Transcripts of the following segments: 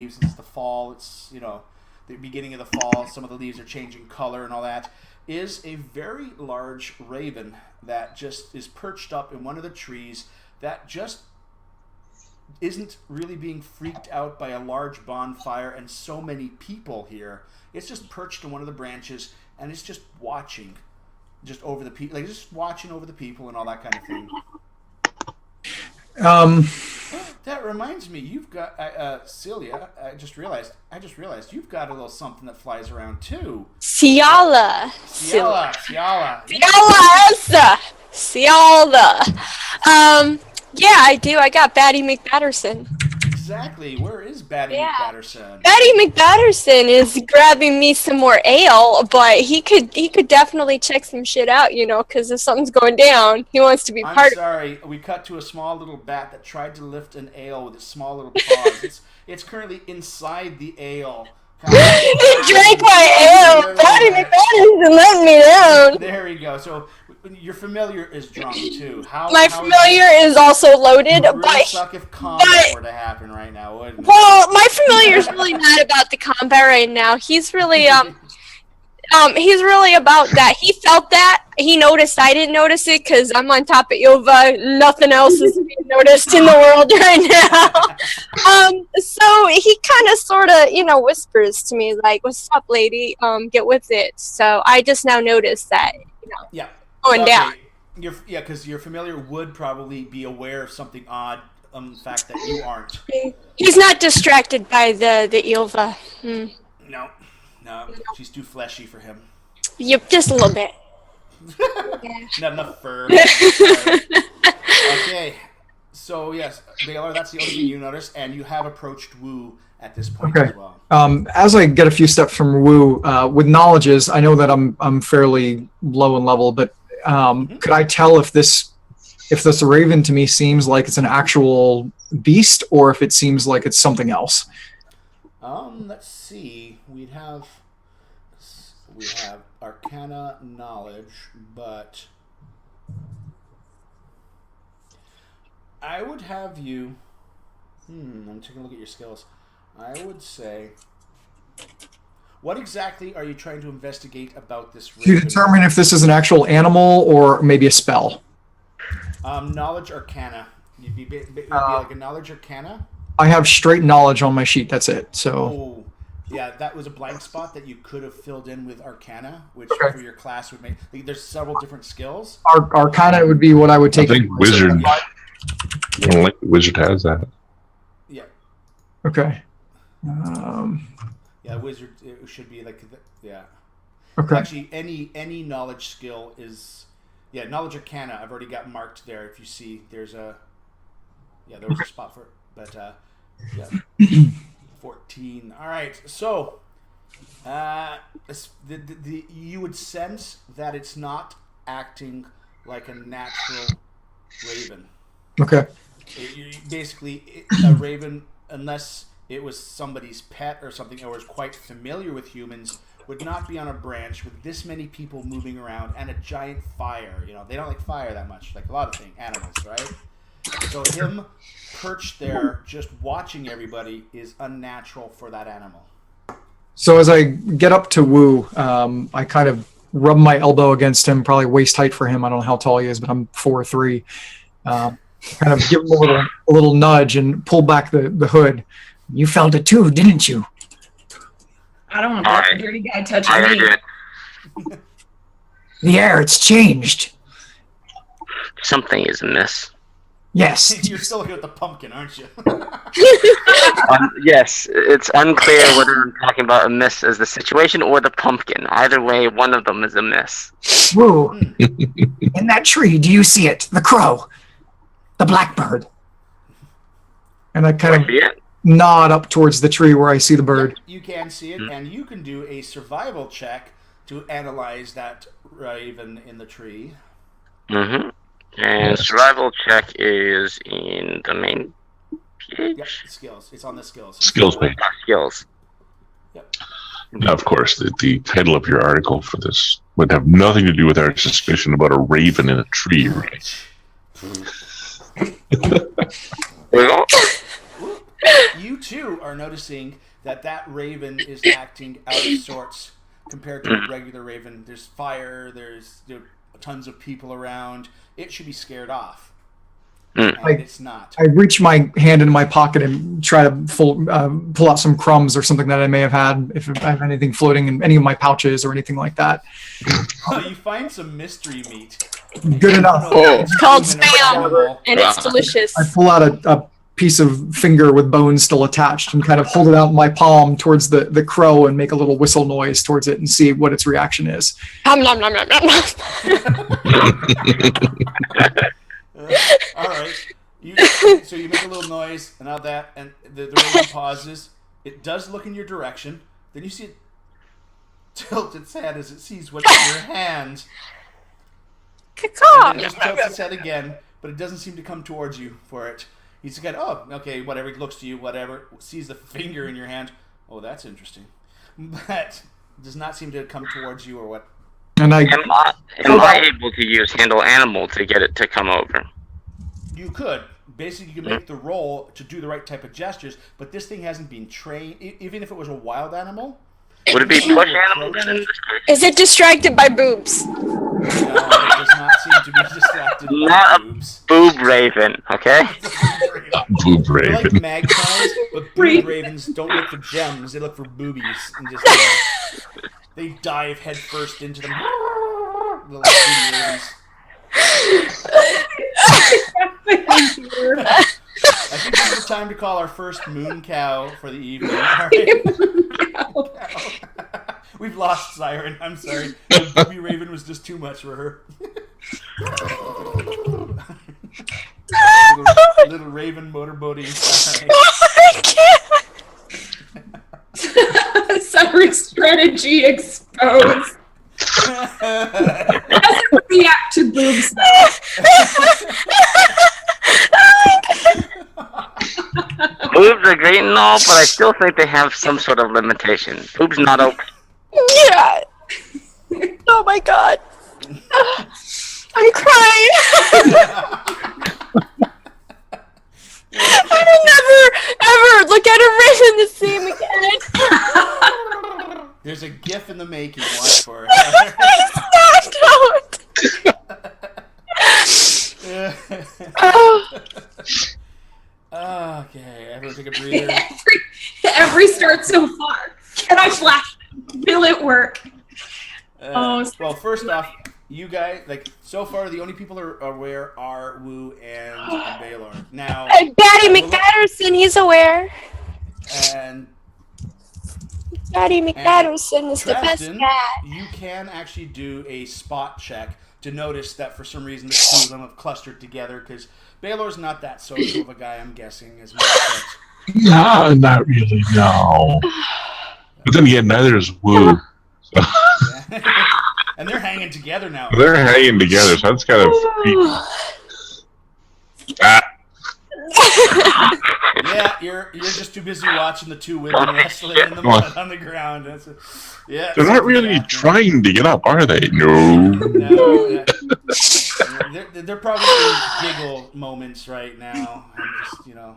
leaves. It's the fall. It's, the beginning of the fall. Some of the leaves are changing color and all that. Is a very large raven that just is perched up in one of the trees that just isn't really being freaked out by a large bonfire and so many people here. It's just perched in one of the branches and it's just watching, just over the people, like just watching over the people and all that kind of thing. That reminds me, you've got Celia. I just realized you've got a little something that flies around too. Ciala. Yeah, I do. I got Batty McBatterson. Exactly. Where is Batty McBatterson? Batty McBatterson is grabbing me some more ale, but he could definitely check some shit out, because if something's going down, he wants to be part of it. I'm sorry. We cut to a small little bat that tried to lift an ale with its small little paws. It's currently inside the ale. He drank my ale. Batty McBatterson let me down. There we go. So your familiar is drunk too. My familiar is also loaded, it would really suck if combat were to happen right now, wouldn't it? Well, my familiar is really mad about the combat right now. He's really he's really about that. He felt that. He noticed I didn't notice it because I'm on top of Ilva. Nothing else is being noticed in the world right now. So he kind of sort of, whispers to me like, "What's up, lady? Get with it." So I just now noticed that, Yeah. going down. Because your familiar would probably be aware of something odd, the fact that you aren't. He's not distracted by the Ilva. No, she's too fleshy for him. Yep, just a little bit. Not enough fur. Okay, so yes, Baylor, that's the only thing you noticed, and you have approached Wu at this point as well. As I get a few steps from Wu, with knowledges, I know that I'm fairly low in level, but could I tell if this raven to me seems like it's an actual beast or if it seems like it's something else? Let's see. We have Arcana knowledge, but I would have you. I'm taking a look at your skills. I would say, what exactly are you trying to investigate about this raven? To determine if this is an actual animal or maybe a spell. Knowledge Arcana. It'd be like a knowledge Arcana. I have straight knowledge on my sheet. That's it. So. Oh, yeah, that was a blank spot that you could have filled in with Arcana, which for your class would make. There's several different skills. Arcana would be what I would take. I think Wizard. Wizard has that. Yeah. Okay. Yeah, Wizard. It should be like yeah. Okay. Actually, any knowledge skill is knowledge Arcana. I've already got marked there. If you see, there was a spot for it, but 14. All right, so you would sense that it's not acting like a natural raven. Okay. Basically, a raven, unless it was somebody's pet or something, or was quite familiar with humans, would not be on a branch with this many people moving around and a giant fire. They don't like fire that much, like a lot of animals, right? So him perched there just watching everybody is unnatural for that animal. So as I get up to Wu, I kind of rub my elbow against him, probably waist height for him. I don't know how tall he is, but I'm 4'3". Kind of give him a little nudge and pull back the hood. You felt it too, didn't you? I don't want that dirty guy touching me. The air, it's changed. Something is amiss. Yes. You're still looking at the pumpkin, aren't you? Yes, it's unclear whether I'm talking about amiss as the situation or the pumpkin. Either way, one of them is amiss. Whoa. In that tree, do you see it? The crow. The blackbird. And I kind of nod up towards the tree where I see the bird. You can see it, and you can do a survival check to analyze that raven in the tree. Mm-hmm. And survival check is in the main page? Yep, skills. It's on the skills. Skills page. Skills. Yep. Now, of course, the title of your article for this would have nothing to do with our suspicion about a raven in a tree, right? you too are noticing that raven is acting out of sorts compared to a regular raven. There's fire. There's tons of people around. It should be scared off. And it's not. I reach my hand into my pocket and try to pull out some crumbs or something that I may have had, if I have anything floating in any of my pouches or anything like that. So you find some mystery meat. Good enough. It's called spam, and it's delicious. I pull out a piece of finger with bones still attached and kind of hold it out in my palm towards the crow and make a little whistle noise towards it and see what its reaction is. Nom, nom, nom, nom, nom, nom. All right. So you make a little noise, and now that, and the raven pauses. It does look in your direction. Then you see it tilt its head as it sees what's in your hand. And then it just tilts its head again, but it doesn't seem to come towards you for it. He's kind of, okay, whatever. He looks to you, whatever. Sees the finger in your hand. Oh, that's interesting. But does not seem to come towards you or what. And Am I able to use handle animal to get it to come over? You could. Basically, you can make the roll to do the right type of gestures, but this thing hasn't been trained. Even if it was a wild animal. Would it be push animal then in this case? Is it distracted by boobs? No, it does not seem to be distracted by Not boobs. a boob raven, okay? Boob They're raven. like magpies, but boob ravens don't look for gems. They look for boobies. And just, they dive head first into them. Little booby ravens. I think this is the time to call our first moon cow for the evening. All right. We've lost Siren. I'm sorry. The booby raven was just too much for her. little raven motorboating. Siren. I can't. Summary strategy exposed. Doesn't react to boobs. Boobs are great and all, but I still think they have some sort of limitation. Boobs not open. Yeah. Oh my god. I'm crying. I will never, ever look at a raven the same again. There's a gif in the making. Watch for it. Okay, everyone take a breather. Every start so far. Can I flash? Will it work? Well, first off, you guys, so far, the only people who are aware are Wu and Baylor. Now, Daddy McPatterson, he's aware. And Daddy McPatterson is the best Trafton, guy. you can actually do a spot check to notice that for some reason the two of them have clustered together, because Baylor's not that social of a guy, I'm guessing, as much. No, not really, no. But then again, neither is Wu. So. And they're hanging together now. They're hanging together, so that's kind of creepy. Yeah, you're just too busy watching the two women wrestling in the mud on the ground. Yeah. They're not really trying to get up, are they? No. No. They're probably in giggle moments right now. I'm just,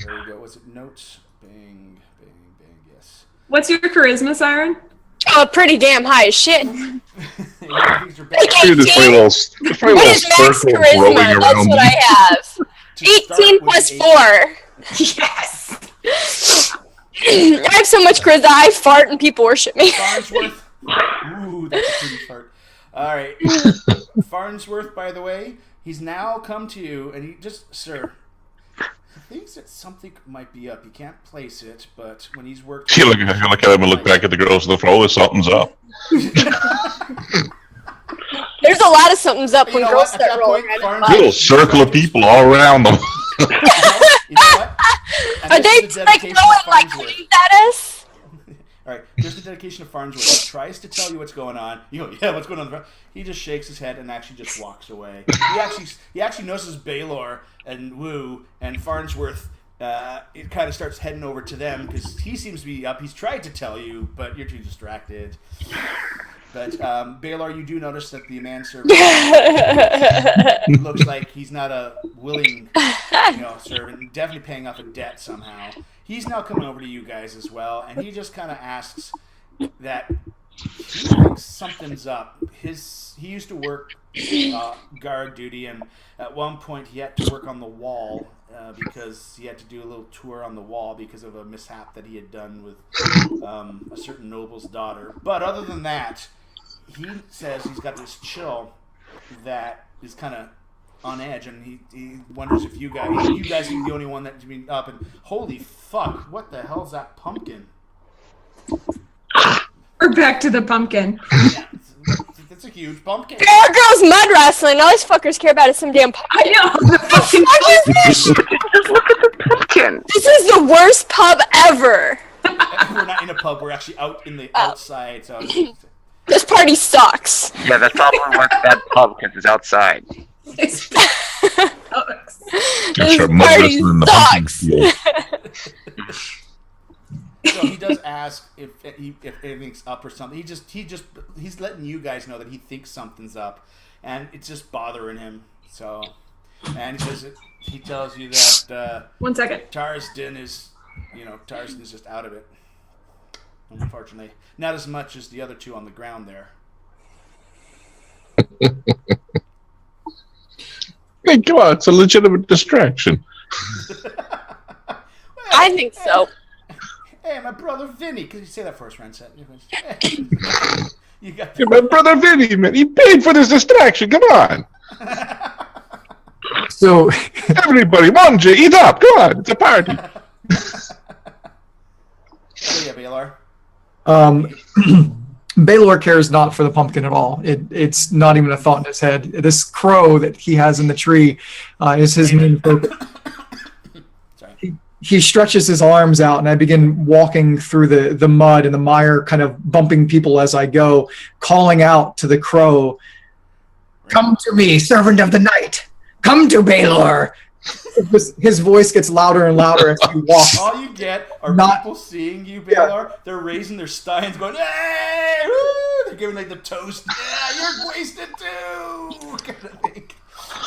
there you go. Was it notes? Bang, bang, bang. Yes. What's your charisma, Siren? Oh, pretty damn high as shit. Dude, this funny little What is max circle charisma? rolling That's around. what I have. 18 plus 4. Yes. I have so much charisma, I fart and people worship me. Farnsworth. Ooh, that's a pretty fart. All right. Farnsworth, by the way, he's now come to you, and he just, sir, he thinks that something might be up. He can't place it, but when he's worked... You look at him and look back at the girls on the floor. Something's up. There's a lot of something's up when girls start rolling around. Little circle of people all around them. You know what? And Are this they is the like dedication throwing of like Farnsworth. leaves at us? All right, here's the dedication of Farnsworth. He tries to tell you what's going on. You go, yeah, what's going on? He just shakes his head and actually just walks away. He actually notices Baylor and Wu and Farnsworth. It kind of starts heading over to them because he seems to be up. He's tried to tell you, but you're too distracted. But Baylor, you do notice that the manservant looks like he's not a willing, servant. Definitely paying off a debt somehow. He's now coming over to you guys as well, and he just kind of asks that he thinks something's up. He used to work guard duty, and at one point he had to work on the wall because he had to do a little tour on the wall because of a mishap that he had done with a certain noble's daughter. But other than that, he says he's got this chill that is kind of on edge, and he wonders if you guys are the only one that's been up. And holy fuck, what the hell's that pumpkin? We're back to the pumpkin. Yeah, it's a huge pumpkin. Bear Girls mud wrestling. All these fuckers care about is some damn pumpkin. I know. The fucking Just look at the pumpkin. This is the worst pub ever. We're not in a pub. We're actually out in the outside. So This party sucks. Yeah, that's probably why it's that pub, because it's outside. This Start mud party wrestling in the pumpkin sucks. field. So he does ask if anything's up or something. He's letting you guys know that he thinks something's up, and it's just bothering him. So, and he tells you that 1 second. Tarsden is just out of it. Unfortunately, not as much as the other two on the ground there. Hey, come on, it's a legitimate distraction. I think so. Hey, my brother Vinny. Could you say that first, Renset? You got Hey, my brother Vinny, man, he paid for this distraction. Come on. So Everybody, Manja, eat up. Come on, it's a party. So yeah, Baylor. Baylor cares not for the pumpkin at all. It's not even a thought in his head. This crow that he has in the tree is his main focus. Sorry. He stretches his arms out, and I begin walking through the mud and the mire, kind of bumping people as I go, calling out to the crow, "Come to me, servant of the night. Come to Baylor." His voice gets louder and louder as he walks. All you get are people seeing you, Baylor. Yeah. They're raising their steins, going, "Hey!" Woo! They're giving like the toast. Yeah, you're wasted too. Kind of thing.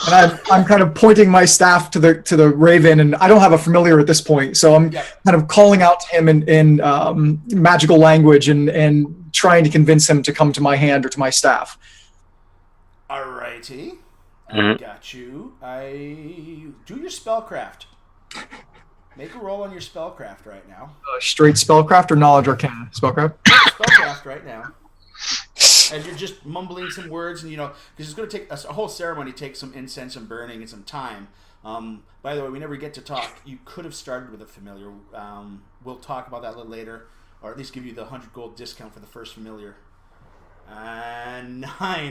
And I'm kind of pointing my staff to the raven, and I don't have a familiar at this point, so I'm kind of calling out to him in magical language and trying to convince him to come to my hand or to my staff. Alrighty. I got you. Do your spellcraft. Make a roll on your spellcraft right now. Straight spellcraft or knowledge arcana? Spellcraft? Spellcraft right now. As you're just mumbling some words, and because it's going to take a whole ceremony, take some incense and burning and some time. By the way, we never get to talk. You could have started with a familiar. We'll talk about that a little later, or at least give you the 100 gold discount for the first familiar. 9.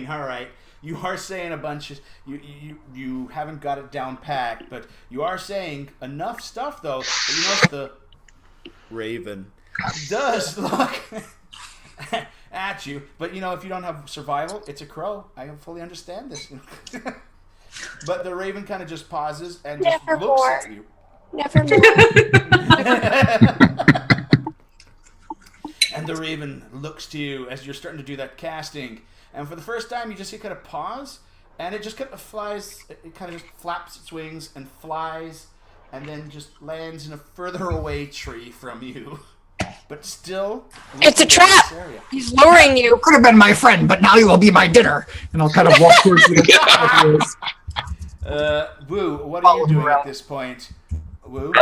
All right. You are saying a bunch of you haven't got it down packed, but you are saying enough stuff though that you notice the raven does look at you. But if you don't have survival, it's a crow. I fully understand this. But the raven kind of just pauses and just looks at you. Never more. And the raven looks to you as you're starting to do that casting. And for the first time, you just see kind of pause, and it just kind of flies. It kind of just flaps its wings and flies, and then just lands in a further away tree from you. But still, it's a trap. He's luring you. You could have been my friend, but now you will be my dinner. And I'll kind of walk towards you. Woo, what are you doing at this point? Woo?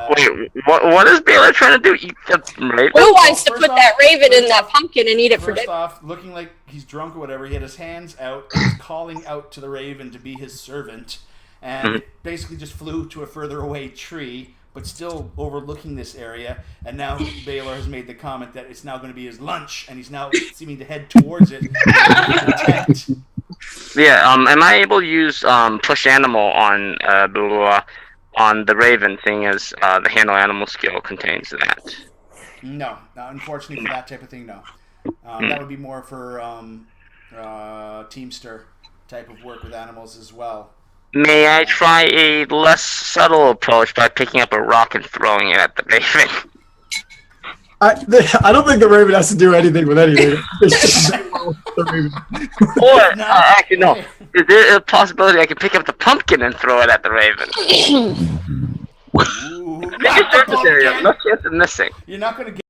Wait, what is Baylor trying to do? Eat the raven? Who wants to put that raven in that pumpkin and eat it for dinner? First off, looking like he's drunk or whatever, he had his hands out and he's calling out to the raven to be his servant, and it basically just flew to a further away tree, but still overlooking this area. And now Baylor has made the comment that it's now going to be his lunch, and he's now seeming to head towards it. Yeah. Am I able to use push animal on on the raven thing, as the handle animal skill contains that? No, unfortunately for that type of thing, no. That would be more for Teamster type of work with animals as well. May I try a less subtle approach by picking up a rock and throwing it at the raven? I don't think the raven has to do anything with anything. It's just the raven. Or No. actually, no. Is there a possibility I could pick up the pumpkin and throw it at the raven? Ooh, Maybe not the surface area. pumpkin. No chance of missing. You're not going to get